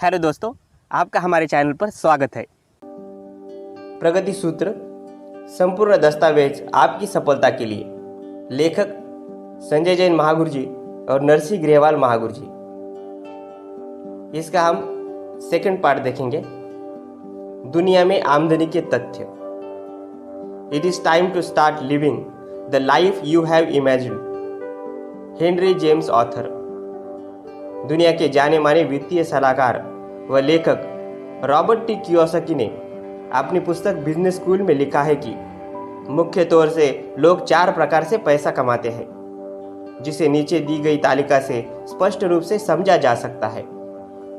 Hello दोस्तों, आपका हमारे चैनल पर स्वागत है। प्रगति सूत्र संपूर्ण दस्तावेज आपकी सफलता के लिए, लेखक संजय जैन महागुरु जी और नरसिंह ग्रेवाल महागुरु जी। इसका हम सेकंड पार्ट देखेंगे, दुनिया में आमदनी के तथ्य। It is time to start living the life you have imagined. Henry James author. दुनिया के जाने माने वित्तीय सलाहकार व लेखक रॉबर्ट टी कियोसाकी ने अपनी पुस्तक बिजनेस स्कूल में लिखा है कि मुख्य तौर से लोग 4 प्रकार से पैसा कमाते हैं, जिसे नीचे दी गई तालिका से स्पष्ट रूप से समझा जा सकता है।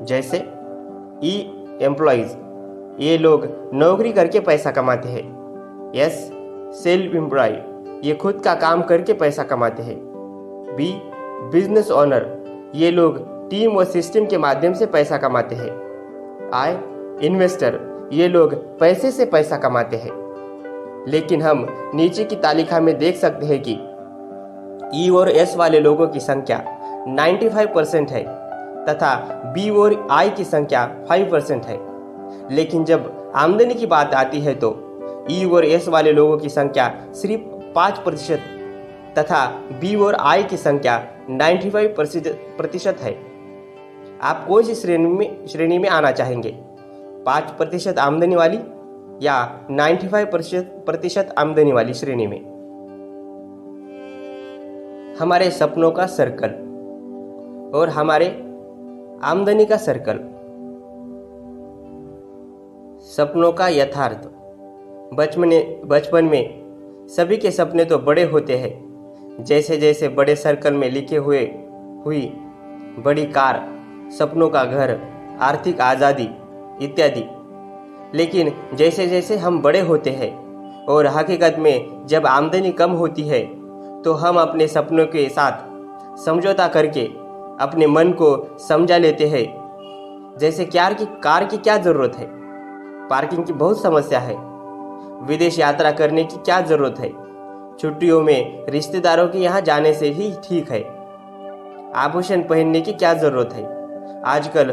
जैसे एम्प्लॉइज, ये लोग नौकरी करके पैसा कमाते हैं। एस सेल्फ एम्प्लॉय, ये खुद का काम करके पैसा कमाते हैं। बी बिजनेस ओनर, ये लोग टीम व सिस्टम के माध्यम से पैसा कमाते हैं। आई इन्वेस्टर, ये लोग पैसे से पैसा कमाते हैं। लेकिन हम नीचे की तालिका में देख सकते हैं कि ई और एस वाले लोगों की संख्या 95% है तथा बी और आई की संख्या 5% है। लेकिन जब आमदनी की बात आती है तो ई और एस वाले लोगों की संख्या सिर्फ 5% तथा बी और आई की संख्या 95% है। आप कौन सी श्रेणी में आना चाहेंगे, 5% आमदनी वाली या 95% आमदनी वाली श्रेणी में? हमारे सपनों का सर्कल और हमारे आमदनी का सर्कल। सपनों का यथार्थ। बचपन में सभी के सपने तो बड़े होते हैं, जैसे जैसे बड़े सर्कल में लिखे हुई बड़ी कार, सपनों का घर, आर्थिक आज़ादी इत्यादि। लेकिन जैसे जैसे हम बड़े होते हैं और हकीकत में जब आमदनी कम होती है तो हम अपने सपनों के साथ समझौता करके अपने मन को समझा लेते हैं। जैसे कार की क्या ज़रूरत है, पार्किंग की बहुत समस्या है, विदेश यात्रा करने की क्या ज़रूरत है, छुट्टियों में रिश्तेदारों के यहाँ जाने से ही ठीक है, आभूषण पहनने की क्या ज़रूरत है, आजकल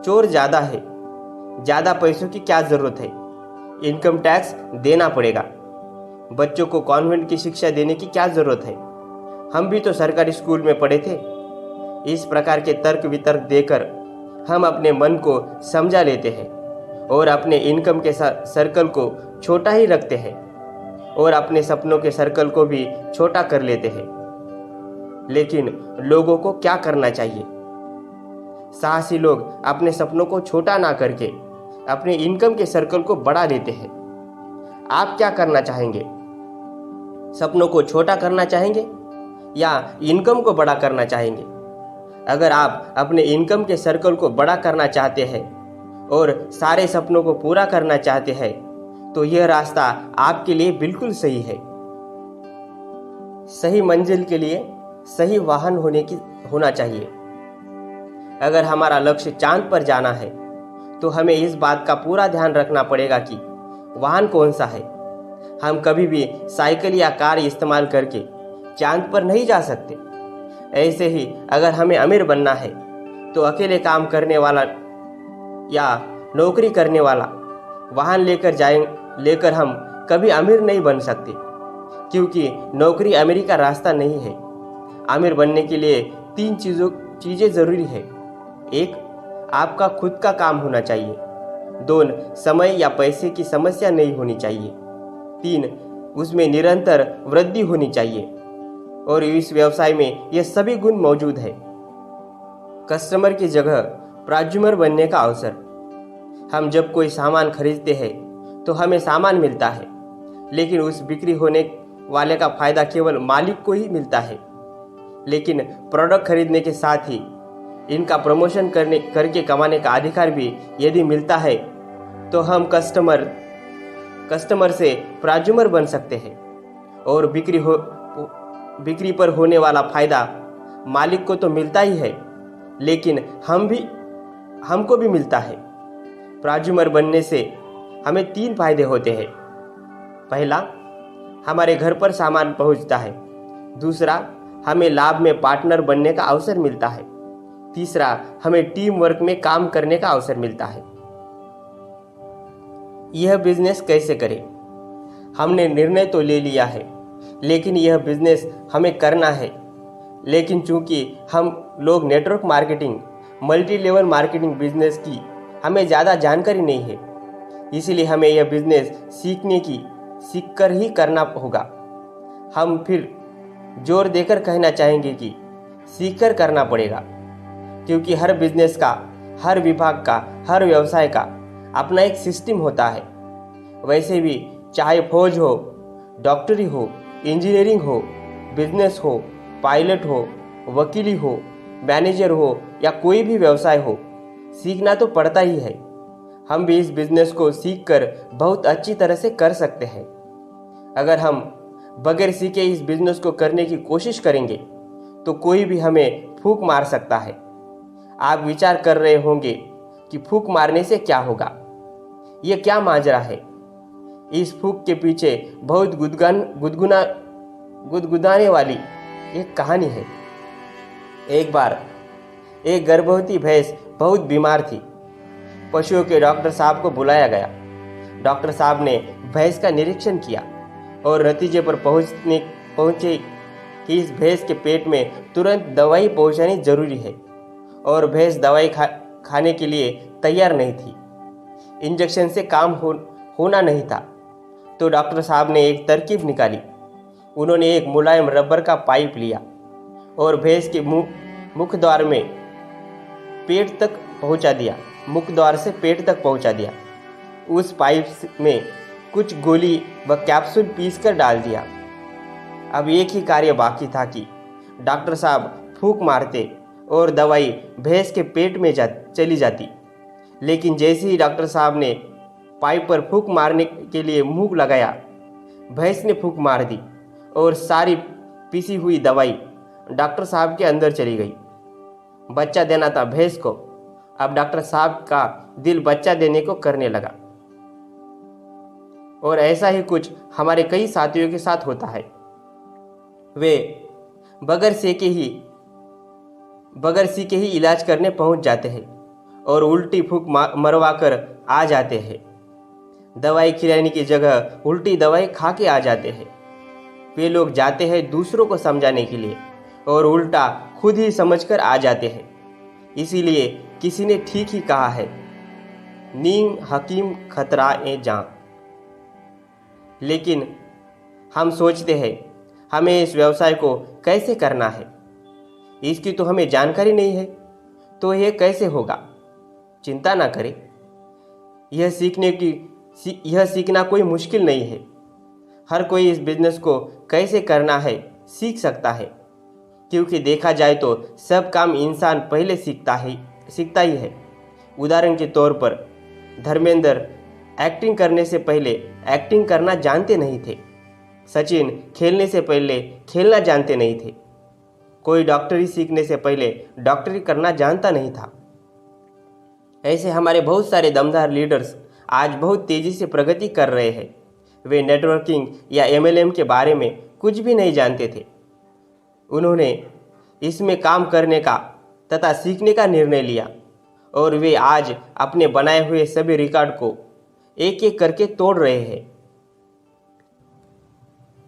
चोर ज़्यादा है, ज़्यादा पैसों की क्या ज़रूरत है, इनकम टैक्स देना पड़ेगा, बच्चों को कॉन्वेंट की शिक्षा देने की क्या ज़रूरत है, हम भी तो सरकारी स्कूल में पढ़े थे। इस प्रकार के तर्क वितर्क देकर हम अपने मन को समझा लेते हैं और अपने इनकम के सर्कल को छोटा ही रखते हैं और अपने सपनों के सर्कल को भी छोटा कर लेते हैं। लेकिन लोगों को क्या करना चाहिए? साहसी लोग अपने सपनों को छोटा ना करके अपने इनकम के सर्कल को बढ़ा लेते हैं। आप क्या करना चाहेंगे? सपनों को छोटा करना चाहेंगे या इनकम को बड़ा करना चाहेंगे? अगर आप अपने इनकम के सर्कल को बड़ा करना चाहते हैं और सारे सपनों को पूरा करना चाहते हैं तो यह रास्ता आपके लिए बिल्कुल सही है। सही मंजिल के लिए सही वाहन होना चाहिए। अगर हमारा लक्ष्य चांद पर जाना है तो हमें इस बात का पूरा ध्यान रखना पड़ेगा कि वाहन कौन सा है। हम कभी भी साइकिल या कार इस्तेमाल करके चांद पर नहीं जा सकते। ऐसे ही अगर हमें अमीर बनना है तो अकेले काम करने वाला या नौकरी करने वाला वाहन लेकर हम कभी अमीर नहीं बन सकते, क्योंकि नौकरी अमीरी का रास्ता नहीं है। अमीर बनने के लिए 3 चीज़ें ज़रूरी है। 1, आपका खुद का काम होना चाहिए। 2, समय या पैसे की समस्या नहीं होनी चाहिए। 3, उसमें निरंतर वृद्धि होनी चाहिए और इस व्यवसाय में ये सभी गुण मौजूद है। कस्टमर की जगह प्रोज्यूमर बनने का अवसर। हम जब कोई सामान खरीदते हैं तो हमें सामान मिलता है, लेकिन उस बिक्री होने वाले का फायदा केवल मालिक को ही मिलता है। लेकिन प्रोडक्ट खरीदने के साथ ही इनका प्रमोशन करके कमाने का अधिकार भी यदि मिलता है तो हम कस्टमर से प्रोज्यूमर बन सकते हैं और बिक्री पर होने वाला फायदा मालिक को तो मिलता ही है, लेकिन हमको भी मिलता है। प्रोज्यूमर बनने से हमें 3 फायदे होते हैं। पहला, हमारे घर पर सामान पहुंचता है। दूसरा, हमें लाभ में पार्टनर बनने का अवसर मिलता है। तीसरा, हमें टीम वर्क में काम करने का अवसर मिलता है। यह बिजनेस कैसे करें? हमने निर्णय तो ले लिया है, लेकिन यह बिजनेस हमें करना है। लेकिन चूंकि हम लोग network marketing, multi level marketing business की हमें ज़्यादा जानकारी नहीं है, इसलिए हमें यह बिजनेस सीख कर ही करना होगा। हम फिर जोर देकर कहना चाहेंगे कि सीख कर करना पड़ेगा, क्योंकि हर बिजनेस का, हर विभाग का, हर व्यवसाय का अपना एक सिस्टम होता है। वैसे भी चाहे फौज हो, डॉक्टरी हो, इंजीनियरिंग हो, बिजनेस हो, पायलट हो, वकीली हो, मैनेजर हो या कोई भी व्यवसाय हो, सीखना तो पड़ता ही है। हम भी इस बिजनेस को सीख कर बहुत अच्छी तरह से कर सकते हैं। अगर हम बगैर सीखे इस बिजनेस को करने की कोशिश करेंगे तो कोई भी हमें फूंक मार सकता है। आप विचार कर रहे होंगे कि फूंक मारने से क्या होगा, यह क्या माजरा है। इस फूंक के पीछे बहुत गुदगुदाने वाली एक कहानी है। एक बार एक गर्भवती भैंस बहुत बीमार थी। पशुओं के डॉक्टर साहब को बुलाया गया। डॉक्टर साहब ने भैंस का निरीक्षण किया और नतीजे पर पहुंचे कि इस भैंस के पेट में तुरंत दवाई पहुंचानी जरूरी है और भैंस दवाई खाने के लिए तैयार नहीं थी। इंजेक्शन से काम होना नहीं था। तो डॉक्टर साहब ने एक तरकीब निकाली। उन्होंने एक मुलायम रबर का पाइप लिया और भैंस के मुख द्वार में पेट तक पहुंचा दिया। मुख द्वार से पेट तक पहुंचा दिया। उस पाइप में कुछ गोली व कैप्सूल पीसकर डाल दिया। अब एक ही कार्य बाकी था कि डॉक्टर साहब फूंक मारते और दवाई भैंस के पेट में चली जाती। लेकिन जैसे ही डॉक्टर साहब ने पाइप पर फूंक मारने के लिए मुंह लगाया, भैंस ने फूंक मार दी और सारी पीसी हुई दवाई डॉक्टर साहब के अंदर चली गई। बच्चा देना था भैंस को। अब डॉक्टर साहब का दिल बच्चा देने को करने लगा। और ऐसा ही कुछ हमारे कई साथियों के साथ होता है। वे बगैर सीखे ही इलाज करने पहुंच जाते हैं और उल्टी फूंक मरवा कर आ जाते हैं। दवाई खिलाने की जगह उल्टी दवाई खा के आ जाते हैं। वे लोग जाते हैं दूसरों को समझाने के लिए और उल्टा खुद ही समझकर आ जाते हैं। इसीलिए किसी ने ठीक ही कहा है, नीम हकीम खतरा ए जान। लेकिन हम सोचते हैं हमें इस व्यवसाय को कैसे करना है, इसकी तो हमें जानकारी नहीं है, तो यह कैसे होगा। चिंता ना करें, यह सीखना कोई मुश्किल नहीं है। हर कोई इस बिजनेस को कैसे करना है सीख सकता है, क्योंकि देखा जाए तो सब काम इंसान पहले सीखता ही है। उदाहरण के तौर पर धर्मेंद्र एक्टिंग करने से पहले एक्टिंग करना जानते नहीं थे। सचिन खेलने से पहले खेलना जानते नहीं थे। कोई डॉक्टरी सीखने से पहले डॉक्टरी करना जानता नहीं था। ऐसे हमारे बहुत सारे दमदार लीडर्स आज बहुत तेज़ी से प्रगति कर रहे हैं। वे नेटवर्किंग या MLM के बारे में कुछ भी नहीं जानते थे। उन्होंने इसमें काम करने का तथा सीखने का निर्णय लिया और वे आज अपने बनाए हुए सभी रिकॉर्ड को एक एक करके तोड़ रहे हैं।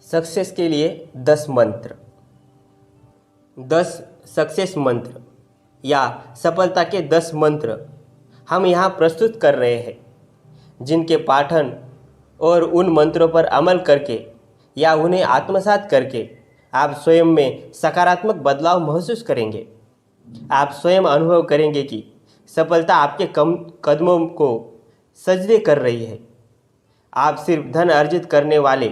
सक्सेस के लिए 10 मंत्र। 10 सक्सेस मंत्र या सफलता के 10 मंत्र हम यहाँ प्रस्तुत कर रहे हैं, जिनके पाठन और उन मंत्रों पर अमल करके या उन्हें आत्मसात करके आप स्वयं में सकारात्मक बदलाव महसूस करेंगे। आप स्वयं अनुभव करेंगे कि सफलता आपके कदमों को सजदे कर रही है। आप सिर्फ धन अर्जित करने वाले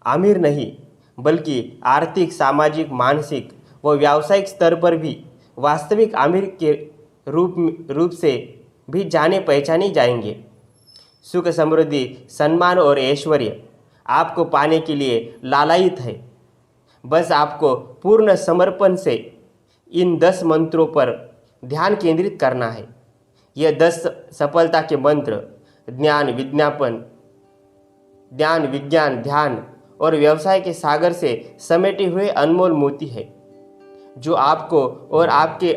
अमीर नहीं, बल्कि आर्थिक, सामाजिक, मानसिक व व्यावसायिक स्तर पर भी वास्तविक अमीर के रूप से भी जाने पहचाने जाएंगे। सुख, समृद्धि, सम्मान और ऐश्वर्य आपको पाने के लिए लालायित है। बस आपको पूर्ण समर्पण से इन 10 मंत्रों पर ध्यान केंद्रित करना है। यह 10 सफलता के मंत्र ज्ञान, विज्ञान, ध्यान और व्यवसाय के सागर से समेटे हुए अनमोल मोती है, जो आपको और आपके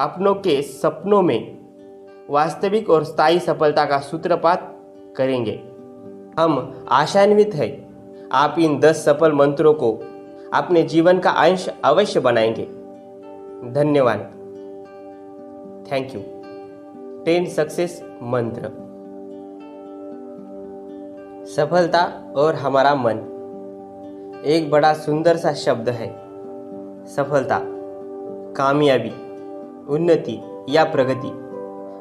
अपनों के सपनों में वास्तविक और स्थायी सफलता का सूत्रपात करेंगे। हम आशान्वित हैं आप इन 10 सफल मंत्रों को अपने जीवन का अंश अवश्य बनाएंगे। धन्यवाद। Thank you. 10 सक्सेस मंत्र। सफलता और हमारा मन एक बड़ा सुंदर सा शब्द है। सफलता, कामयाबी, उन्नति या प्रगति,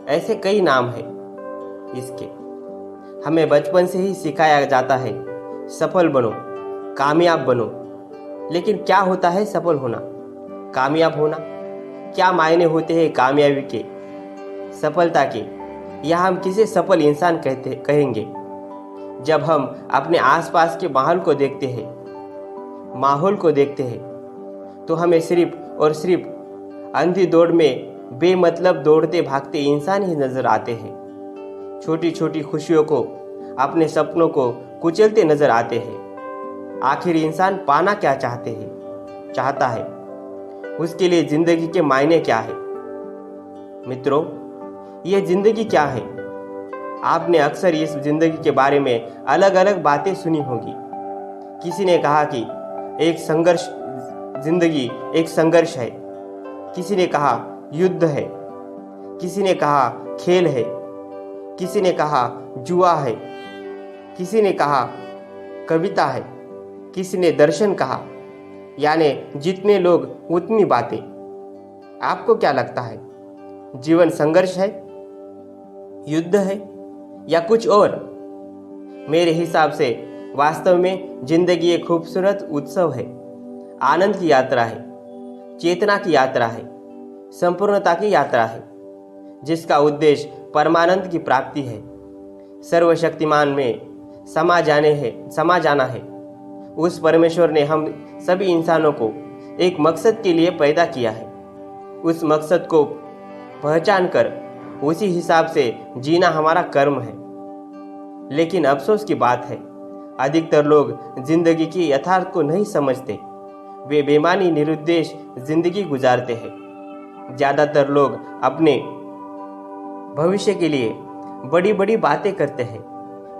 ऐसे कई नाम हैं इसके। हमें बचपन से ही सिखाया जाता है सफल बनो, कामयाब बनो। लेकिन क्या होता है सफल होना, कामयाब होना? क्या मायने होते हैं कामयाबी के, सफलता के? या हम किसे सफल इंसान कहेंगे? जब हम अपने आसपास के माहौल को देखते हैं तो हमें सिर्फ और सिर्फ अंधी दौड़ में बेमतलब दौड़ते भागते इंसान ही नजर आते हैं। छोटी छोटी खुशियों को, अपने सपनों को कुचलते नजर आते हैं। आखिर इंसान पाना क्या चाहता है? उसके लिए जिंदगी के मायने क्या है? मित्रों, ये जिंदगी क्या है? आपने अक्सर इस जिंदगी के बारे में अलग अलग बातें सुनी होगी। किसी ने कहा कि जिंदगी एक संघर्ष है, किसी ने कहा युद्ध है, किसी ने कहा खेल है, किसी ने कहा जुआ है, किसी ने कहा कविता है, किसी ने दर्शन कहा। यानी जितने लोग उतनी बातें। आपको क्या लगता है, जीवन संघर्ष है, युद्ध है या कुछ और? मेरे हिसाब से वास्तव में जिंदगी एक खूबसूरत उत्सव है, आनंद की यात्रा है, चेतना की यात्रा है, संपूर्णता की यात्रा है, जिसका उद्देश्य परमानंद की प्राप्ति है, सर्वशक्तिमान में समा जाना है। उस परमेश्वर ने हम सभी इंसानों को एक मकसद के लिए पैदा किया है। उस मकसद को पहचान कर उसी हिसाब से जीना हमारा कर्म है। लेकिन अफसोस की बात है, अधिकतर लोग जिंदगी की यथार्थ को नहीं समझते। वे बेमानी निरुद्देश्य जिंदगी गुजारते हैं। ज़्यादातर लोग अपने भविष्य के लिए बड़ी बड़ी बातें करते हैं,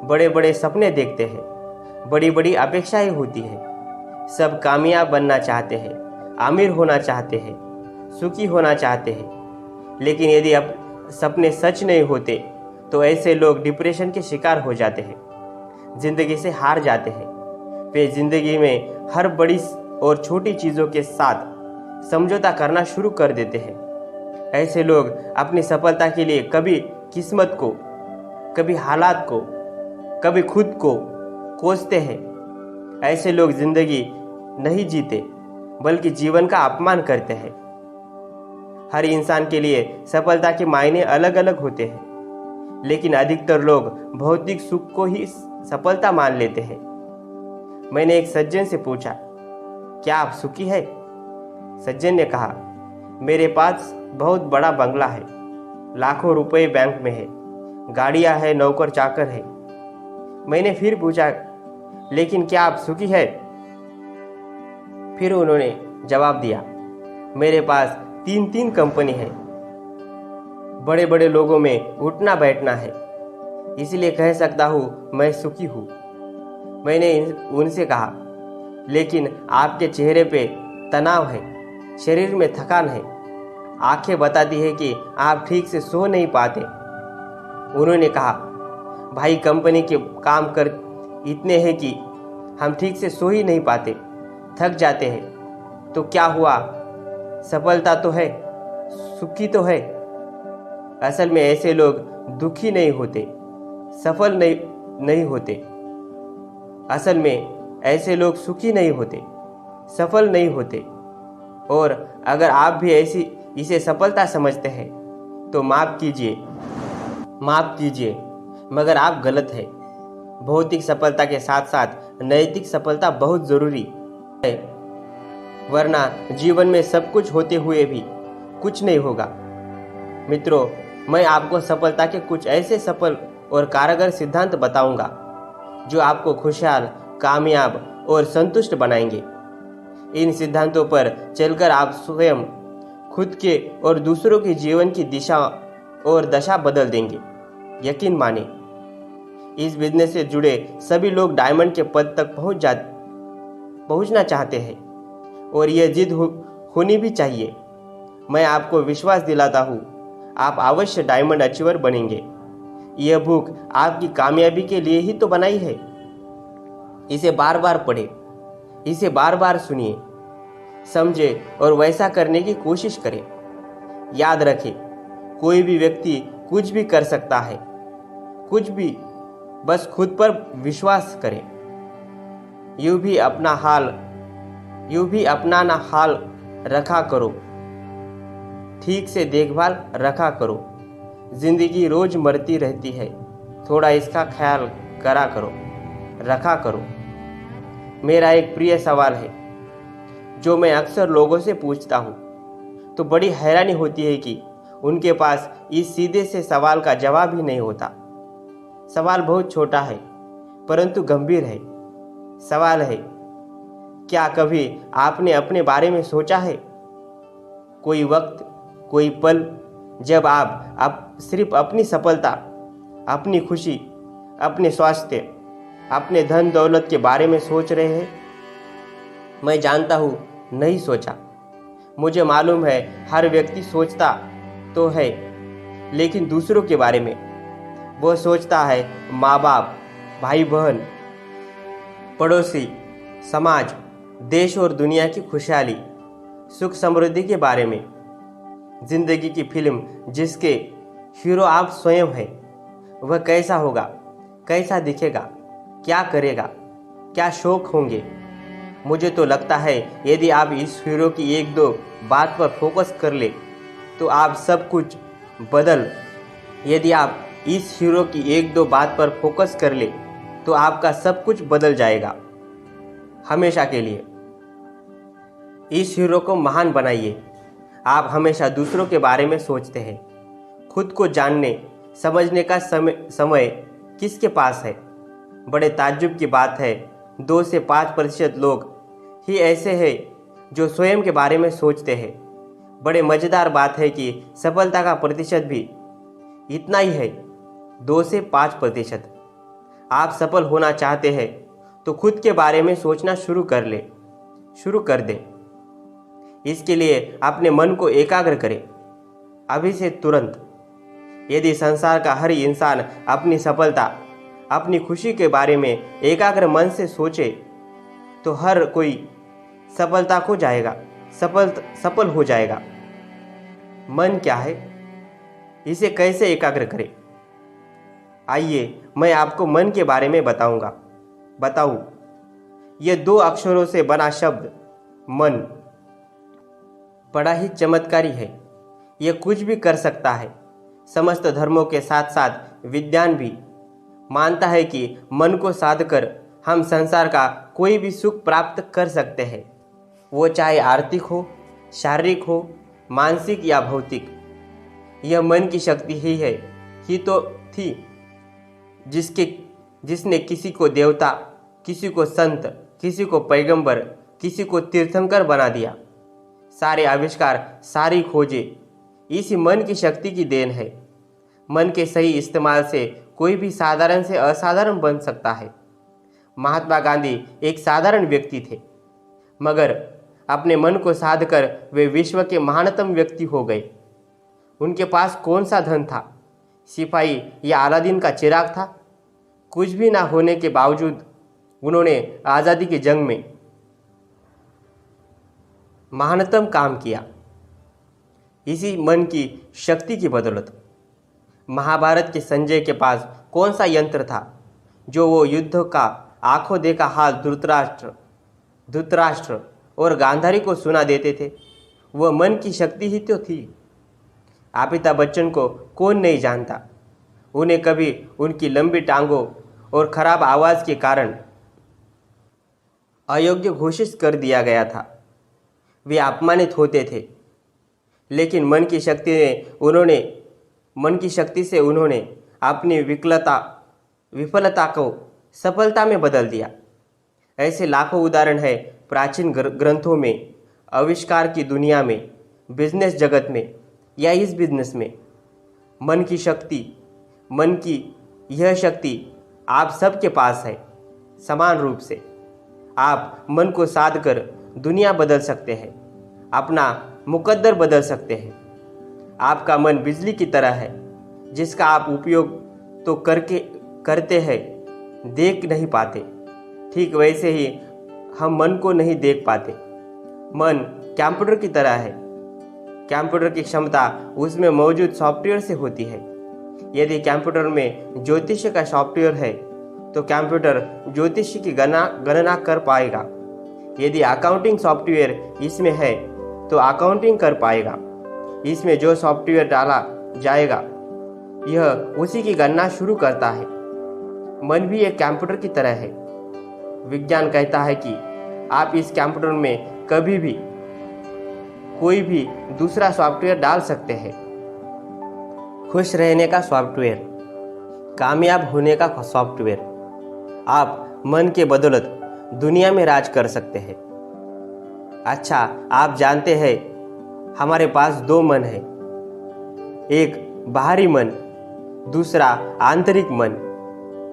बड़े बड़े सपने देखते हैं, बड़ी बड़ी अपेक्षाएं होती है। सब कामयाब बनना चाहते हैं, अमीर होना चाहते हैं, सुखी होना चाहते हैं। लेकिन यदि अब सपने सच नहीं होते तो ऐसे लोग डिप्रेशन के शिकार हो जाते हैं, जिंदगी से हार जाते हैं। वे जिंदगी में हर बड़ी और छोटी चीज़ों के साथ समझौता करना शुरू कर देते हैं। ऐसे लोग अपनी सफलता के लिए कभी किस्मत को, कभी हालात को, कभी खुद को कोसते हैं। ऐसे लोग जिंदगी नहीं जीते बल्कि जीवन का अपमान करते हैं। हर इंसान के लिए सफलता के मायने अलग अलग होते हैं, लेकिन अधिकतर लोग भौतिक सुख को ही सफलता मान लेते हैं। मैंने एक सज्जन से पूछा, क्या आप सुखी है? सज्जन ने कहा, मेरे पास बहुत बड़ा बंगला है, लाखों रुपए बैंक में है, गाड़ियां हैं, नौकर चाकर है। मैंने फिर पूछा, लेकिन क्या आप सुखी है? फिर उन्होंने जवाब दिया, मेरे पास 3 कंपनी है, बड़े बड़े लोगों में उठना बैठना है, इसलिए कह सकता हूँ मैं सुखी हूँ। मैंने उनसे कहा, लेकिन आपके चेहरे पे तनाव है, शरीर में थकान है, आंखें बताती है कि आप ठीक से सो नहीं पाते। उन्होंने कहा, भाई कंपनी के काम कर इतने हैं कि हम ठीक से सो ही नहीं पाते, थक जाते हैं। तो क्या हुआ, सफलता तो है, सुखी तो है। असल में ऐसे लोग दुखी नहीं होते, सफल नहीं होते। असल में ऐसे लोग सुखी नहीं होते, सफल नहीं होते। और अगर आप भी इसे सफलता समझते हैं तो माफ़ कीजिए, मगर आप गलत हैं। भौतिक सफलता के साथ साथ नैतिक सफलता बहुत ज़रूरी है, वरना जीवन में सब कुछ होते हुए भी कुछ नहीं होगा। मित्रों, मैं आपको सफलता के कुछ ऐसे सफल और कारगर सिद्धांत बताऊंगा जो आपको खुशहाल, कामयाब और संतुष्ट बनाएंगे। इन सिद्धांतों पर चलकर आप स्वयं खुद के और दूसरों के जीवन की दिशा और दशा बदल देंगे। यकीन माने, इस बिजनेस से जुड़े सभी लोग डायमंड के पद तक पहुंचना चाहते हैं और यह जिद होनी भी चाहिए। मैं आपको विश्वास दिलाता हूँ, आप अवश्य डायमंड अचीवर बनेंगे। यह बुक आपकी कामयाबी के लिए ही तो बनाई है। इसे बार बार पढ़े, इसे बार बार सुनिए, समझे और वैसा करने की कोशिश करें। याद रखें, कोई भी व्यक्ति कुछ भी कर सकता है, कुछ भी, बस खुद पर विश्वास करें। यूं भी अपना ना हाल रखा करो, ठीक से देखभाल रखा करो। जिंदगी रोज मरती रहती है, थोड़ा इसका ख्याल रखा करो। मेरा एक प्रिय सवाल है जो मैं अक्सर लोगों से पूछता हूँ, तो बड़ी हैरानी होती है कि उनके पास इस सीधे से सवाल का जवाब ही नहीं होता। सवाल बहुत छोटा है परंतु गंभीर है। सवाल है, क्या कभी आपने अपने बारे में सोचा है? कोई वक्त, कोई पल जब आप सिर्फ अपनी सफलता, अपनी खुशी, अपने स्वास्थ्य, अपने धन दौलत के बारे में सोच रहे हैं? मैं जानता हूँ, नहीं सोचा। मुझे मालूम है हर व्यक्ति सोचता तो है, लेकिन दूसरों के बारे में। वो सोचता है माँ बाप, भाई बहन, पड़ोसी, समाज, देश और दुनिया की खुशहाली, सुख समृद्धि के बारे में। जिंदगी की फिल्म जिसके हीरो आप स्वयं हैं, वह कैसा होगा, कैसा दिखेगा, क्या करेगा, क्या शौक होंगे। मुझे तो लगता है यदि आप इस हीरो की एक दो बात पर फोकस कर ले तो आप सब कुछ यदि आप इस हीरो की एक दो बात पर फोकस कर ले तो आपका सब कुछ बदल जाएगा, हमेशा के लिए। इस हीरो को महान बनाइए। आप हमेशा दूसरों के बारे में सोचते हैं। खुद को जानने समझने का समय किसके पास है? बड़े ताज्जुब की बात है, 2 से 5% लोग ही ऐसे हैं जो स्वयं के बारे में सोचते हैं। बड़े मज़ेदार बात है कि सफलता का प्रतिशत भी इतना ही है, 2 से 5%। आप सफल होना चाहते हैं तो खुद के बारे में सोचना शुरू कर दें। इसके लिए अपने मन को एकाग्र करें, अभी से तुरंत। यदि संसार का हर इंसान अपनी सफलता, अपनी खुशी के बारे में एकाग्र मन से सोचे तो हर कोई सफल हो जाएगा। मन क्या है, इसे कैसे एकाग्र करें? आइए मैं आपको मन के बारे में बताऊं। यह 2 अक्षरों से बना शब्द मन बड़ा ही चमत्कारी है। यह कुछ भी कर सकता है। समस्त धर्मों के साथ साथ विज्ञान भी मानता है कि मन को साध कर हम संसार का कोई भी सुख प्राप्त कर सकते हैं, वो चाहे आर्थिक हो, शारीरिक हो, मानसिक या भौतिक। यह मन की शक्ति ही तो थी जिसने किसी को देवता, किसी को संत, किसी को पैगंबर, किसी को तीर्थंकर बना दिया। सारे आविष्कार, सारी खोजें इसी मन की शक्ति की देन है। मन के सही इस्तेमाल से कोई भी साधारण से असाधारण बन सकता है। महात्मा गांधी एक साधारण व्यक्ति थे, मगर अपने मन को साध कर वे विश्व के महानतम व्यक्ति हो गए। उनके पास कौन सा धन था? सिपाही या अलादीन का चिराग था? कुछ भी ना होने के बावजूद उन्होंने आज़ादी की जंग में महानतम काम किया, इसी मन की शक्ति की बदौलत। महाभारत के संजय के पास कौन सा यंत्र था जो वो युद्ध का आंखों देखा हाल धृतराष्ट्र और गांधारी को सुना देते थे? वह मन की शक्ति ही तो थी। अमिताभ बच्चन को कौन नहीं जानता? उन्हें कभी उनकी लंबी टांगों और खराब आवाज़ के कारण अयोग्य घोषित कर दिया गया था। वे अपमानित होते थे, लेकिन मन की शक्ति से उन्होंने अपनी विफलता को सफलता में बदल दिया। ऐसे लाखों उदाहरण हैं प्राचीन ग्रंथों में, आविष्कार की दुनिया में, बिजनेस जगत में या इस बिजनेस में मन की शक्ति, मन की यह शक्ति आप सबके पास है। समान रूप से आप मन को साध कर दुनिया बदल सकते हैं, अपना मुकद्दर बदल सकते हैं। आपका मन बिजली की तरह है जिसका आप उपयोग तो करते हैं, देख नहीं पाते। ठीक वैसे ही हम मन को नहीं देख पाते। मन कंप्यूटर की तरह है। कंप्यूटर की क्षमता उसमें मौजूद सॉफ्टवेयर से होती है। यदि कंप्यूटर में ज्योतिष का सॉफ्टवेयर है तो कंप्यूटर ज्योतिष की गणना कर पाएगा। यदि अकाउंटिंग सॉफ्टवेयर इसमें है तो अकाउंटिंग कर पाएगा। इसमें जो सॉफ्टवेयर डाला जाएगा यह उसी की गणना शुरू करता है। मन भी एक कंप्यूटर की तरह है। विज्ञान कहता है कि आप इस कंप्यूटर में कभी भी कोई भी दूसरा सॉफ्टवेयर डाल सकते हैं। खुश रहने का सॉफ्टवेयर, कामयाब होने का सॉफ्टवेयर। आप मन के बदौलत दुनिया में राज कर सकते हैं। अच्छा, आप जानते हैं हमारे पास दो मन है, एक बाहरी मन, दूसरा आंतरिक मन।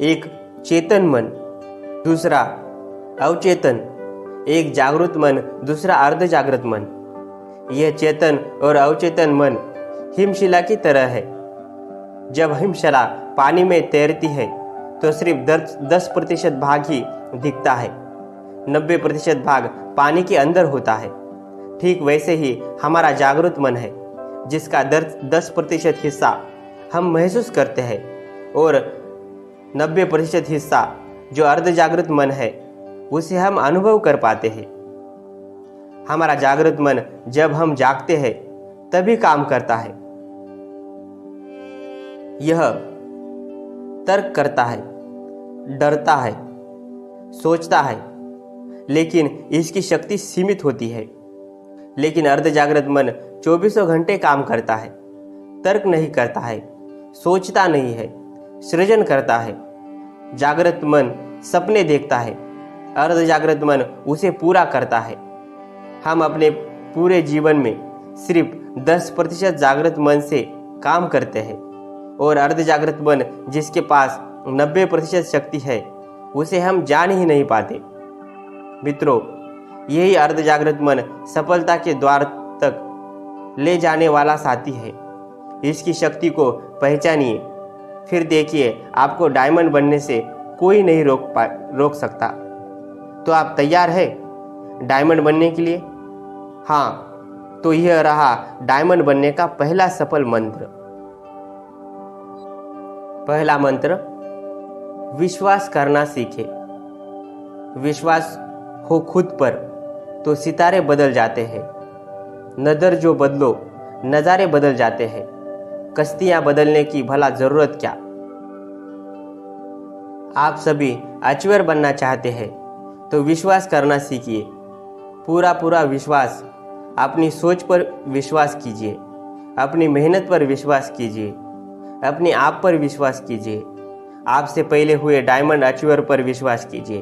एक चेतन मन, दूसरा अवचेतन। एक जागृत मन, दूसरा अर्ध जागृत मन। यह चेतन और अवचेतन मन हिमशिला की तरह है। जब हिमशिला पानी में तैरती है तो सिर्फ 10% भाग ही दिखता है, 90% भाग पानी के अंदर होता है। ठीक वैसे ही हमारा जागृत मन है जिसका 10% हिस्सा हम महसूस करते हैं और 90% हिस्सा जो अर्ध जागृत मन है उसे हम अनुभव कर पाते हैं। हमारा जागृत मन जब हम जागते हैं तभी काम करता है। यह तर्क करता है, डरता है, सोचता है, लेकिन इसकी शक्ति सीमित होती है। लेकिन अर्ध जागृत मन 24 घंटे काम करता है, तर्क नहीं करता है, सोचता नहीं है, सृजन करता है। जागृत मन सपने देखता है, अर्ध जागृत मन उसे पूरा करता है। हम अपने पूरे जीवन में सिर्फ 10% जागृत मन से काम करते हैं और अर्ध जागृत मन जिसके पास 90% शक्ति है उसे हम जान ही नहीं पाते। मित्रों, यही अर्ध जागृत मन सफलता के द्वार तक ले जाने वाला साथी है। इसकी शक्ति को पहचानिए, फिर देखिए आपको डायमंड बनने से कोई नहीं रोक सकता। तो आप तैयार हैं डायमंड बनने के लिए? हाँ, तो यह रहा डायमंड बनने का पहला सफल मंत्र। पहला मंत्र, विश्वास करना सीखे। विश्वास हो खुद पर तो सितारे बदल जाते हैं। नजर जो बदलो नज़ारे बदल जाते हैं। कश्तियां बदलने की भला जरूरत क्या। आप सभी अचीवर बनना चाहते हैं तो विश्वास करना सीखिए। पूरा विश्वास। अपनी सोच पर विश्वास कीजिए, अपनी मेहनत पर विश्वास कीजिए, अपने आप पर विश्वास कीजिए, आपसे पहले हुए डायमंड अचीवर पर विश्वास कीजिए,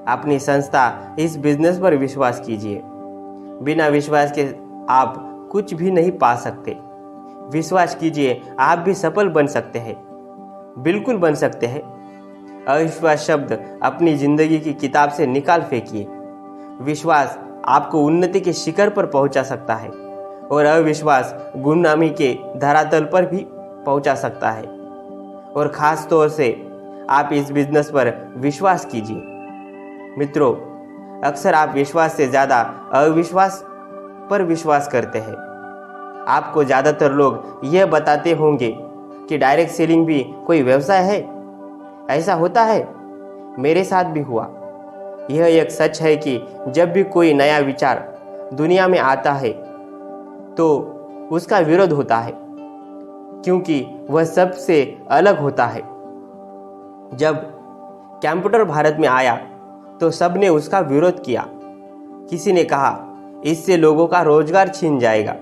अपनी संस्था इस बिजनेस पर विश्वास कीजिए। बिना विश्वास के आप कुछ भी नहीं पा सकते। विश्वास कीजिए, आप भी सफल बन सकते हैं, बिल्कुल बन सकते हैं। अविश्वास शब्द अपनी जिंदगी की किताब से निकाल फेंकिए। विश्वास आपको उन्नति के शिखर पर पहुंचा सकता है और अविश्वास गुमनामी के धरातल पर भी पहुंचा सकता है। और खास तौर से आप इस बिजनेस पर विश्वास कीजिए। मित्रों, अक्सर आप विश्वास से ज़्यादा अविश्वास पर विश्वास करते हैं। आपको ज़्यादातर लोग यह बताते होंगे कि डायरेक्ट सेलिंग भी कोई व्यवसाय है। ऐसा होता है, मेरे साथ भी हुआ। यह एक सच है कि जब भी कोई नया विचार दुनिया में आता है तो उसका विरोध होता है, क्योंकि वह सबसे अलग होता है। जब कंप्यूटर भारत में आया तो सबने उसका विरोध किया। किसी ने कहा इससे लोगों का रोजगार छीन जाएगा,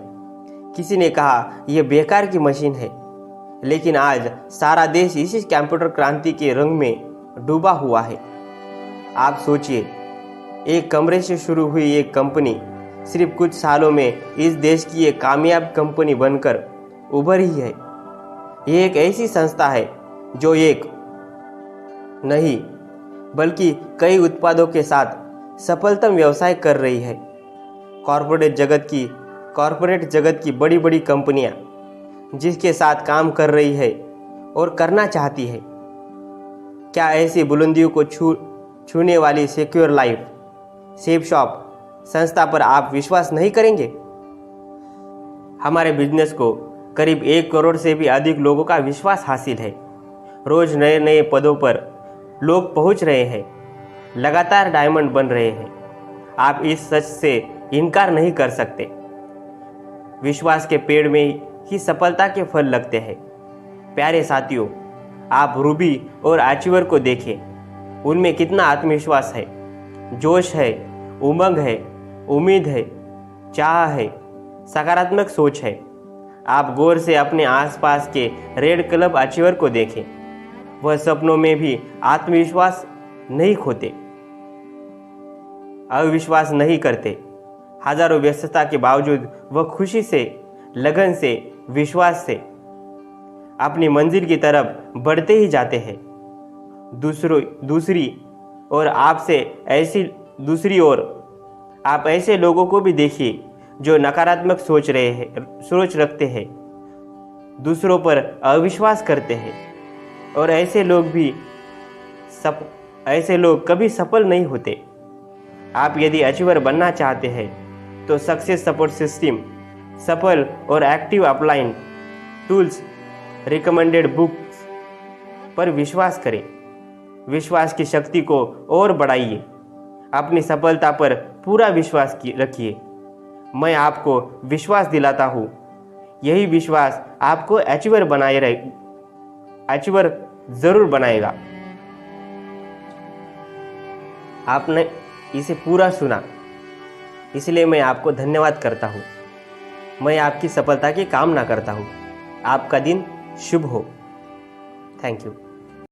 किसी ने कहा यह बेकार की मशीन है। लेकिन आज सारा देश इसी कंप्यूटर क्रांति के रंग में डूबा हुआ है। आप सोचिए, एक कमरे से शुरू हुई एक कंपनी सिर्फ कुछ सालों में इस देश की एक कामयाब कंपनी बनकर उभरी है। ये एक ऐसी संस्था है जो एक नहीं बल्कि कई उत्पादों के साथ सफलतम व्यवसाय कर रही है। कॉरपोरेट जगत की बड़ी बड़ी कंपनियां जिसके साथ काम कर रही है और करना चाहती है, क्या ऐसी बुलंदियों को छूने वाली सिक्योर लाइफ सेफ शॉप संस्था पर आप विश्वास नहीं करेंगे? हमारे बिजनेस को करीब 1 करोड़ से भी अधिक लोगों का विश्वास हासिल है। रोज नए नए पदों पर लोग पहुंच रहे हैं, लगातार डायमंड बन रहे हैं। आप इस सच से इनकार नहीं कर सकते। विश्वास के पेड़ में ही सफलता के फल लगते हैं। प्यारे साथियों, आप रूबी और अचीवर को देखें। उनमें कितना आत्मविश्वास है, जोश है, उमंग है, उम्मीद है, चाह है, सकारात्मक सोच है। आप गौर से अपने आसपास के रेड क्लब अचीवर को देखें। वह सपनों में भी आत्मविश्वास नहीं खोते, अविश्वास नहीं करते। हजारों व्यस्तता के बावजूद वह खुशी से, लगन से, विश्वास से अपनी मंजिल की तरफ बढ़ते ही जाते हैं। दूसरी ओर आप ऐसे लोगों को भी देखिए जो नकारात्मक सोच रखते हैं, दूसरों पर अविश्वास करते हैं, और ऐसे लोग कभी सफल नहीं होते। आप यदि अचीवर बनना चाहते हैं तो सक्सेस सपोर्ट सिस्टम, सफल और active upline tools, recommended books पर विश्वास करें। विश्वास की शक्ति को और बढ़ाइए। अपनी सफलता पर पूरा विश्वास रखिए। मैं आपको विश्वास दिलाता हूँ, यही विश्वास आपको अचीवर जरूर बनाएगा। आपने इसे पूरा सुना, इसलिए मैं आपको धन्यवाद करता हूँ। मैं आपकी सफलता की कामना करता हूँ। आपका दिन शुभ हो। Thank you.